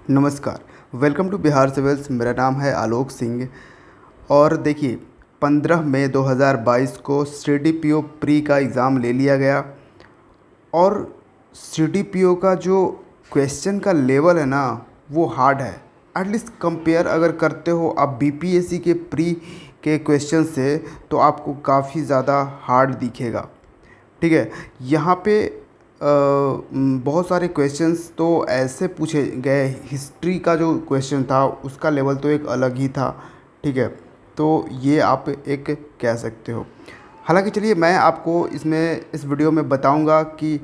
नमस्कार। Welcome to Bihar Civils. मेरा नाम है आलोक सिंह। और देखिए 15 मई 2022 को सीडीपीओ प्री का एग्ज़ाम ले लिया गया। और सीडीपीओ का जो क्वेश्चन का लेवल है ना, वो हार्ड है। एटलीस्ट कंपेयर अगर करते हो आप बीपीएससी के प्री के क्वेश्चन से, तो आपको काफ़ी ज़्यादा हार्ड दिखेगा। ठीक है। यहाँ पे बहुत सारे क्वेश्चंस तो ऐसे पूछे गए। हिस्ट्री का जो क्वेश्चन था उसका लेवल तो एक अलग ही था। ठीक है। तो ये आप एक कह सकते हो। हालांकि चलिए मैं आपको इस वीडियो में बताऊंगा कि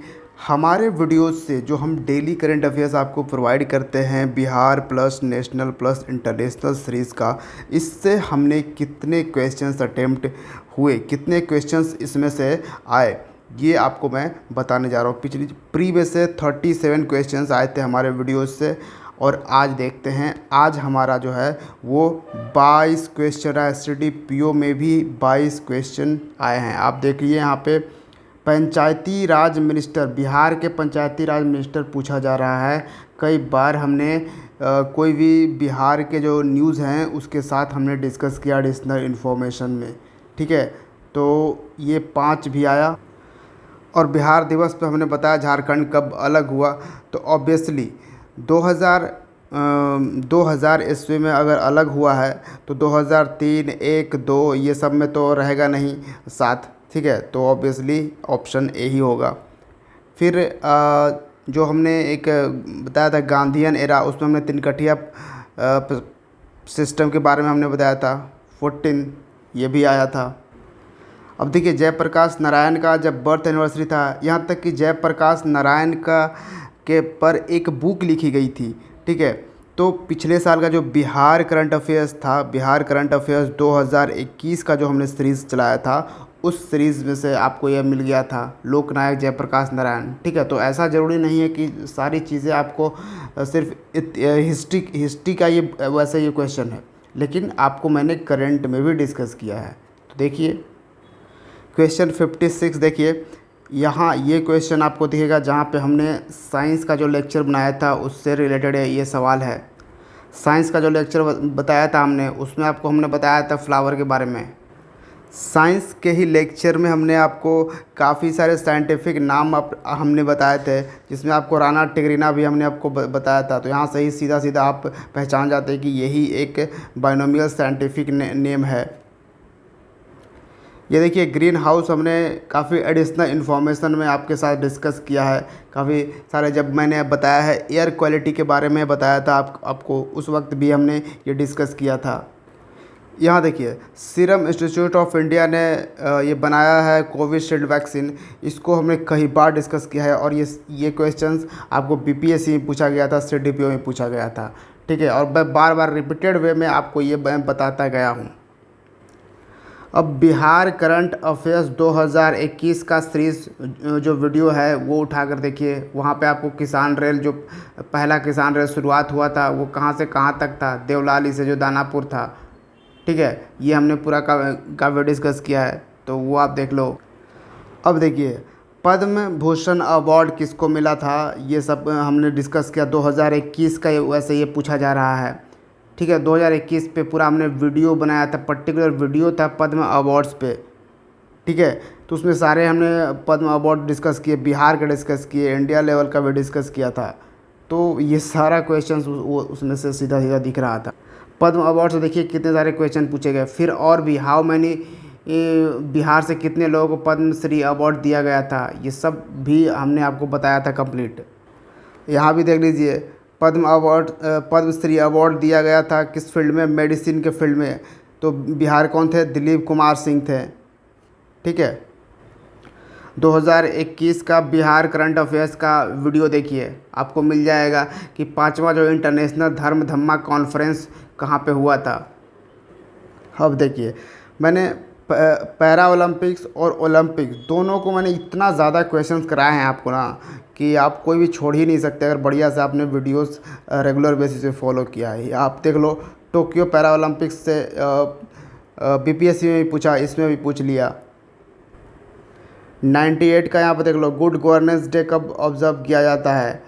हमारे वीडियोस से जो हम डेली करंट अफेयर्स आपको प्रोवाइड करते हैं, Bihar plus national plus international series का, इससे हमने कितने क्वेश्चंस अटेम्प्ट हुए, कितने क्वेश्चंस इसमें से आए, ये आपको मैं बताने जा रहा हूँ। पिछली प्री में से 37 क्वेश्चंस आए थे हमारे वीडियोस से। और आज देखते हैं, आज हमारा जो है वो 22 क्वेश्चन है। सीडीपीओ में भी 22 क्वेश्चन आए हैं। आप देखिए यहाँ पे पंचायती राज मिनिस्टर, बिहार के पंचायती राज मिनिस्टर पूछा जा रहा है। कई बार हमने कोई भी बिहार के जो न्यूज़ हैं उसके साथ हमने डिस्कस किया एडिशनल इन्फॉर्मेशन में। ठीक है। तो ये 5 भी आया। और बिहार दिवस पे हमने बताया झारखंड कब अलग हुआ। तो ऑब्वियसली 2000 ईस्वी में अगर अलग हुआ है तो 2003, 1, 2 ये सब में तो रहेगा नहीं साथ। ठीक है। तो ऑब्वियसली ऑप्शन ए ही होगा। फिर जो हमने एक बताया था गांधीयन एरा, उसमें हमने तिनकठिया सिस्टम के बारे में हमने बताया था। 14 ये भी आया था। अब देखिए जयप्रकाश नारायण का जब बर्थ एनिवर्सरी था, यहाँ तक कि जयप्रकाश नारायण का के पर एक बुक लिखी गई थी। ठीक है। तो पिछले साल का जो बिहार करंट अफेयर्स था, बिहार करंट अफेयर्स 2021 का जो हमने सीरीज़ चलाया था, उस सीरीज़ में से आपको यह मिल गया था, लोकनायक जयप्रकाश नारायण। ठीक है। तो ऐसा ज़रूरी नहीं है कि सारी चीज़ें आपको सिर्फ हिस्ट्री का ये वैसे ये क्वेश्चन है, लेकिन आपको मैंने करंट में भी डिस्कस किया है। तो देखिए क्वेश्चन 56 देखिए, यहाँ ये क्वेश्चन आपको दिखेगा जहाँ पे हमने साइंस का जो लेक्चर बनाया था उससे रिलेटेड है ये सवाल है। साइंस का जो लेक्चर बताया था हमने, उसमें आपको हमने बताया था फ्लावर के बारे में। साइंस के ही लेक्चर में हमने आपको काफ़ी सारे साइंटिफिक नाम हमने बताए थे, जिसमें आपको राणा टिग्रीना भी हमने आपको बताया था। तो यहाँ से ही सीधा सीधा आप पहचान जाते हैं कि यही एक बाइनोमियल साइंटिफिक नेम है। ये देखिए ग्रीन हाउस हमने काफ़ी एडिशनल इन्फॉर्मेशन में आपके साथ डिस्कस किया है। काफ़ी सारे, जब मैंने बताया है एयर क्वालिटी के बारे में बताया था आपको, उस वक्त भी हमने ये डिस्कस किया था। यहाँ देखिए सीरम इंस्टीट्यूट ऑफ इंडिया ने ये बनाया है कोविशील्ड वैक्सीन। इसको हमने कई बार डिस्कस किया है और ये क्वेश्चंस आपको बीपीएससी में पूछा गया था, सीडीपीओ में पूछा गया था। ठीक है। और मैं बार बार रिपीटेड वे में आपको ये बताता गया हूँ। अब बिहार करंट अफेयर्स 2021 का सीरीज़ जो वीडियो है वो उठा कर देखिए। वहाँ पे आपको किसान रेल, जो पहला किसान रेल शुरुआत हुआ था वो कहाँ से कहाँ तक था, देवलाली से जो दानापुर था। ठीक है। ये हमने पूरा काव्य डिस्कस किया है, तो वो आप देख लो। अब देखिए पद्म भूषण अवार्ड किसको मिला था, ये सब हमने डिस्कस किया। 2021 का वैसे ये पूछा जा रहा है। ठीक है। 2021 पे पूरा हमने वीडियो बनाया था, पर्टिकुलर वीडियो था पद्म अवार्ड्स पे। ठीक है। तो उसमें सारे हमने पद्म अवार्ड डिस्कस किए, बिहार का डिस्कस किए, इंडिया लेवल का भी डिस्कस किया था। तो ये सारा क्वेश्चन उसमें से सीधा सीधा दिख रहा था। पद्म अवार्ड से देखिए कितने सारे क्वेश्चन पूछे गए। फिर और भी हाउ मैनी, बिहार से कितने लोगों को पद्म श्री अवार्ड दिया गया था, ये सब भी हमने आपको बताया था कंप्लीट। यहाँ भी देख लीजिए पद्मश्री अवार्ड दिया गया था किस फील्ड में, मेडिसिन के फील्ड में। तो बिहार कौन थे, दिलीप कुमार सिंह थे। ठीक है। 2021 का बिहार करंट अफेयर्स का वीडियो देखिए, आपको मिल जाएगा कि 5वां जो इंटरनेशनल धर्म धम्मा कॉन्फ्रेंस कहाँ पे हुआ था। अब देखिए मैंने पैरा ओलंपिक्स और ओलंपिक्स दोनों को मैंने इतना ज़्यादा क्वेश्चंस कराए हैं आपको ना, कि आप कोई भी छोड़ ही नहीं सकते अगर बढ़िया से आपने वीडियोस रेगुलर बेसिस पे फॉलो किया है। आप देख लो टोक्यो पैरा ओलंपिक्स से बीपीएससी में भी पूछा, इसमें भी पूछ लिया। 98 का यहाँ पर देख लो, गुड गवर्नेंस डे कब ऑब्जर्व किया जाता है,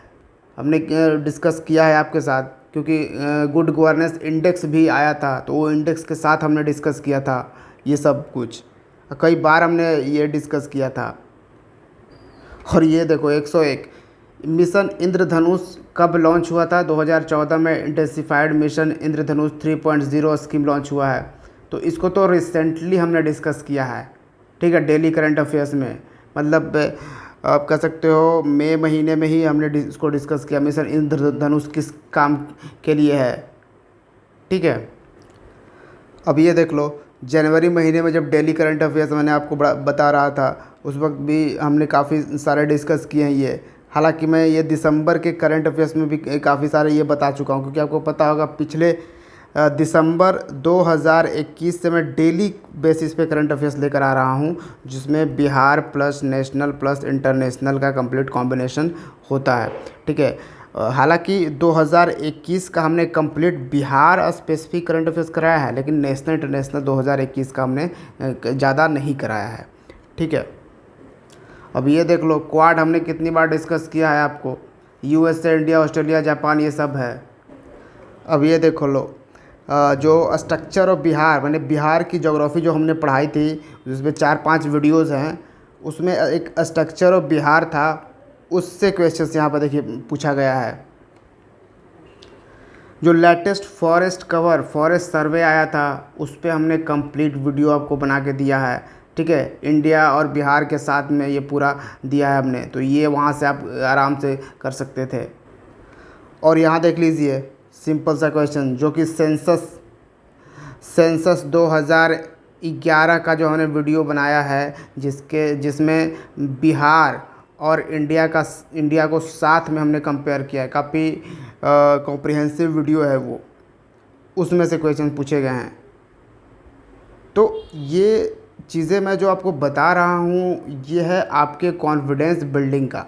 हमने डिस्कस किया है आपके साथ। क्योंकि गुड गवर्नेंस इंडेक्स भी आया था, तो वो इंडेक्स के साथ हमने डिस्कस किया था ये सब कुछ, कई बार हमने ये डिस्कस किया था। और ये देखो 101 मिशन इंद्रधनुष कब लॉन्च हुआ था? 2014 में इंटेंसिफाइड मिशन इंद्रधनुष 3.0 स्कीम लॉन्च हुआ है। तो इसको तो रिसेंटली हमने डिस्कस किया है, ठीक है, डेली करंट अफेयर्स में, मतलब आप कह सकते हो मई महीने में ही हमने इसको डिस्कस किया। मिशन इंद्रधनुष किस काम के लिए है, ठीक है। अब ये देख लो, जनवरी महीने में जब डेली करंट अफेयर्स मैंने आपको बता रहा था, उस वक्त भी हमने काफ़ी सारे डिस्कस किए हैं ये। हालांकि मैं ये दिसंबर के करंट अफेयर्स में भी काफ़ी सारे ये बता चुका हूँ, क्योंकि आपको पता होगा पिछले दिसंबर 2021 से मैं डेली बेसिस पे करंट अफेयर्स लेकर आ रहा हूँ, जिसमें Bihar plus national plus international का कंप्लीट कॉम्बिनेशन होता है, ठीक है। हालांकि 2021 का हमने complete Bihar specific current affairs कराया है, लेकिन नेशनल इंटरनेशनल 2021 का हमने ज़्यादा नहीं कराया है, ठीक है। अब ये देख लो, क्वाड हमने कितनी बार डिस्कस किया है आपको, यूएसए, इंडिया, ऑस्ट्रेलिया, जापान, ये सब है। अब ये देखो लो, जो स्ट्रक्चर ऑफ बिहार, मैंने बिहार की ज्योग्राफी जो हमने पढ़ाई थी, जिसमें 4-5 वीडियोज़ हैं, उसमें एक स्ट्रक्चर ऑफ बिहार था, उससे क्वेश्चंस यहाँ पर देखिए पूछा गया है। जो लेटेस्ट फॉरेस्ट सर्वे आया था, उस पर हमने कंप्लीट वीडियो आपको बना के दिया है, ठीक है। इंडिया और बिहार के साथ में ये पूरा दिया है हमने, तो ये वहाँ से आप आराम से कर सकते थे। और यहाँ देख लीजिए सिंपल सा क्वेश्चन, जो कि सेंसस 2011 का जो हमने वीडियो बनाया है, जिसमें बिहार और इंडिया को साथ में हमने कंपेयर किया है। काफ़ी कॉम्प्रिहेंसिव वीडियो है वो, उसमें से क्वेश्चन पूछे गए हैं। तो ये चीज़ें मैं जो आपको बता रहा हूँ, ये है आपके कॉन्फिडेंस बिल्डिंग का,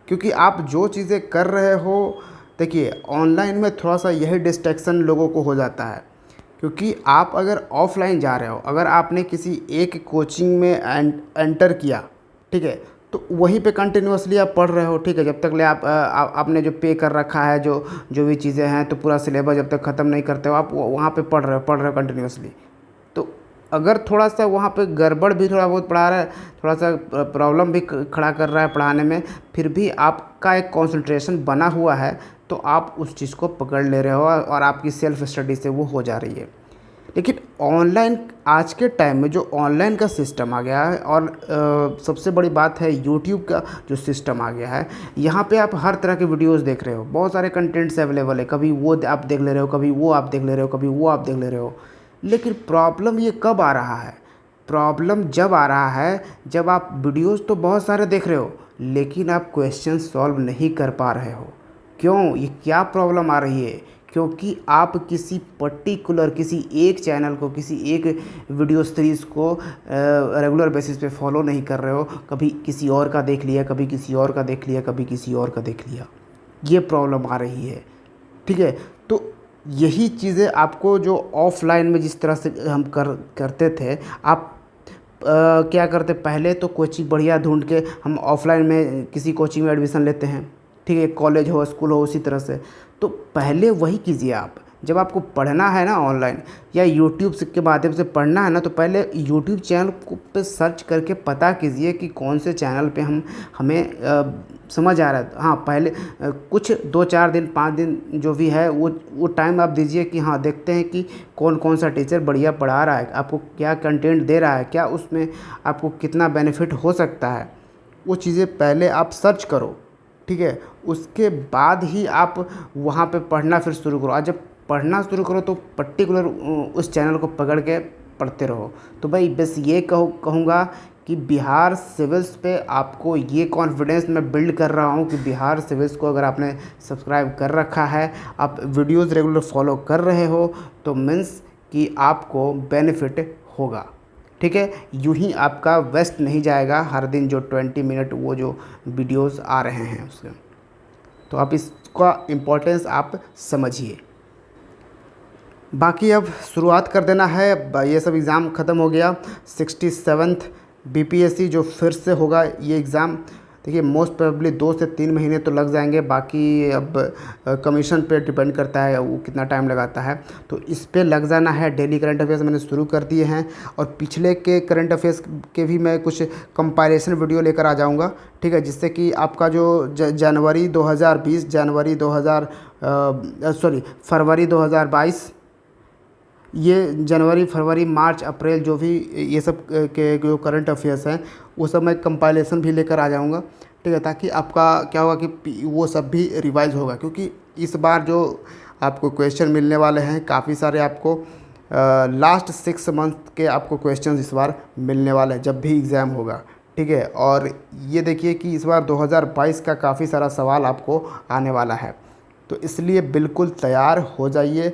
क्योंकि आप जो चीज़ें कर रहे हो, देखिए ऑनलाइन में थोड़ा सा यही डिस्ट्रैक्शन लोगों को हो जाता है, क्योंकि आप अगर ऑफलाइन जा रहे हो, अगर आपने किसी एक कोचिंग में एंटर किया, ठीक है, तो वहीं पे कंटिन्यूअसली आप पढ़ रहे हो, ठीक है, जब तक ले आपने जो पे कर रखा है, जो भी चीज़ें हैं, तो पूरा सिलेबस जब तक ख़त्म नहीं करते हो आप, वहाँ पे पढ़ रहे हो कंटिन्यूअसली। तो अगर थोड़ा सा वहाँ पे गड़बड़ भी थोड़ा बहुत पढ़ा रहा है, थोड़ा सा प्रॉब्लम भी खड़ा कर रहा है पढ़ाने में, फिर भी आपका एक कंसंट्रेशन बना हुआ है, तो आप उस चीज़ को पकड़ ले रहे हो और आपकी सेल्फ स्टडी से वो हो जा रही है। लेकिन ऑनलाइन, आज के टाइम में जो ऑनलाइन का सिस्टम आ गया है, और सबसे बड़ी बात है यूट्यूब का जो सिस्टम आ गया है, यहाँ पे आप हर तरह के वीडियोस देख रहे हो, बहुत सारे कंटेंट्स अवेलेबल है, कभी वो आप देख ले रहे हो, कभी वो आप देख ले रहे हो, कभी वो आप देख ले रहे हो। लेकिन प्रॉब्लम ये कब आ रहा है? प्रॉब्लम जब आ रहा है जब आप वीडियोस तो बहुत सारे देख रहे हो, लेकिन आप क्वेश्चन सॉल्व नहीं कर पा रहे हो। क्यों? ये क्या प्रॉब्लम आ रही है? क्योंकि आप किसी पर्टिकुलर, किसी एक चैनल को, किसी एक वीडियो सीरीज़ को रेगुलर बेसिस पे फॉलो नहीं कर रहे हो। कभी किसी और का देख लिया, कभी किसी और का देख लिया, कभी किसी और का देख लिया, ये प्रॉब्लम आ रही है, ठीक है। तो यही चीज़ें आपको जो ऑफलाइन में जिस तरह से हम करते थे, आप क्या करते, पहले तो कोचिंग बढ़िया ढूंढ के हम ऑफलाइन में किसी कोचिंग में एडमिशन लेते हैं, ठीक है, कॉलेज हो, स्कूल हो, उसी तरह से। तो पहले वही कीजिए आप, जब आपको पढ़ना है ना ऑनलाइन या यूट्यूब के माध्यम से पढ़ना है ना, तो पहले यूट्यूब चैनल पे सर्च करके पता कीजिए कि कौन से चैनल पे हमें समझ आ रहा है। हाँ, पहले कुछ 2-4 दिन, 5 दिन जो भी है, वो टाइम आप दीजिए कि हाँ, देखते हैं कि कौन कौन सा टीचर बढ़िया पढ़ा रहा है, आपको क्या कंटेंट दे रहा है, क्या उसमें आपको कितना बेनिफिट हो सकता है, वो चीज़ें पहले आप सर्च करो, ठीक है। उसके बाद ही आप वहाँ पे पढ़ना फिर शुरू करो। और जब पढ़ना शुरू करो तो पर्टिकुलर उस चैनल को पकड़ के पढ़ते रहो। तो भाई बस ये कहूँगा कि बिहार सिविल्स पे आपको ये कॉन्फिडेंस मैं बिल्ड कर रहा हूँ कि बिहार सिविल्स को अगर आपने सब्सक्राइब कर रखा है, आप वीडियोज़ रेगुलर फॉलो कर रहे हो, तो मीन्स कि आपको बेनिफिट होगा, ठीक है। यूँ ही आपका वेस्ट नहीं जाएगा हर दिन जो 20 मिनट वो जो वीडियोस आ रहे हैं उसके। तो आप इसका इम्पोर्टेंस आप समझिए। बाकी अब शुरुआत कर देना है, ये सब एग्ज़ाम ख़त्म हो गया। 67th BPSC जो फिर से होगा ये एग्ज़ाम, देखिए मोस्ट प्रोबेबली 2 से 3 महीने तो लग जाएंगे, बाकी अब कमीशन पे डिपेंड करता है वो कितना टाइम लगाता है। तो इस पे लग जाना है। डेली करंट अफेयर्स मैंने शुरू कर दिए हैं और पिछले के करंट अफेयर्स के भी मैं कुछ कंपैरिजन वीडियो लेकर आ जाऊंगा, ठीक है, जिससे कि आपका जो जनवरी 2020, फरवरी 2022, ये जनवरी, फरवरी, मार्च, अप्रैल जो भी ये सब के जो करंट अफेयर्स हैं वो सब मैं कंपाइलेशन भी लेकर आ जाऊंगा, ठीक है, ताकि आपका क्या होगा कि वो सब भी रिवाइज होगा। क्योंकि इस बार जो आपको क्वेश्चन मिलने वाले हैं काफ़ी सारे, आपको लास्ट 6 मंथ के आपको क्वेश्चन इस बार मिलने वाले हैं जब भी एग्ज़ाम होगा, ठीक है। और ये देखिए कि इस बार 2022 का काफ़ी सारा सवाल आपको आने वाला है, तो इसलिए बिल्कुल तैयार हो जाइए।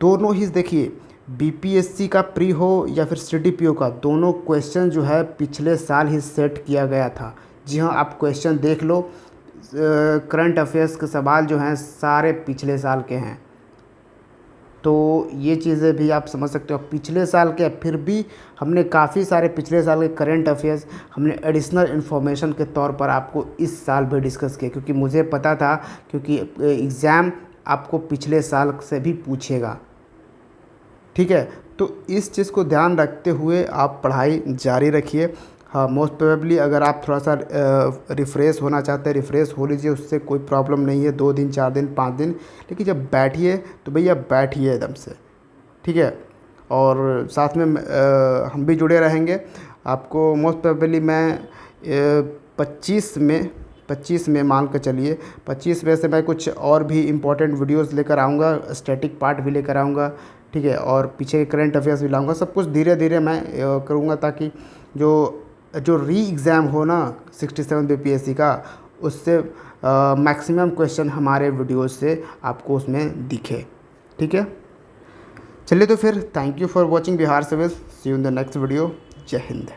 दोनों ही देखिए, बीपीएससी का प्री हो या फिर सीडीपीओ का, दोनों क्वेश्चन जो है पिछले साल ही सेट किया गया था। जी हाँ, आप क्वेश्चन देख लो, करंट अफेयर्स के सवाल जो हैं सारे पिछले साल के हैं। तो ये चीज़ें भी आप समझ सकते हो, पिछले साल के, फिर भी हमने काफ़ी सारे पिछले साल के करंट अफेयर्स हमने एडिशनल इन्फॉर्मेशन के तौर पर आपको इस साल भी डिस्कस किए, क्योंकि मुझे पता था, क्योंकि एग्ज़ाम आपको पिछले साल से भी पूछेगा, ठीक है। तो इस चीज़ को ध्यान रखते हुए आप पढ़ाई जारी रखिए। हाँ, मोस्ट प्रोबेबली अगर आप थोड़ा सा रिफ़्रेश होना चाहते हैं, रिफ़्रेश हो लीजिए, उससे कोई प्रॉब्लम नहीं है, 2 दिन, 4 दिन, 5 दिन, लेकिन जब बैठिए तो भैया बैठिए एकदम से, ठीक है। और साथ में हम भी जुड़े रहेंगे। आपको मोस्ट प्रोबेबली मैं 25 में मान कर चलिए, 25 में से मैं कुछ और भी इम्पोर्टेंट वीडियोस लेकर आऊँगा, स्टैटिक पार्ट भी लेकर आऊँगा, ठीक है, और पीछे के करंट अफेयर्स भी लाऊँगा। सब कुछ धीरे धीरे मैं करूँगा, ताकि जो री एग्ज़ाम हो ना 67 बीपीएससी का, उससे मैक्सिमम क्वेश्चन हमारे वीडियो से आपको उसमें दिखे, ठीक है। चलिए तो फिर, thank you for watching Bihar Civils. See you in the next video. जय हिंद।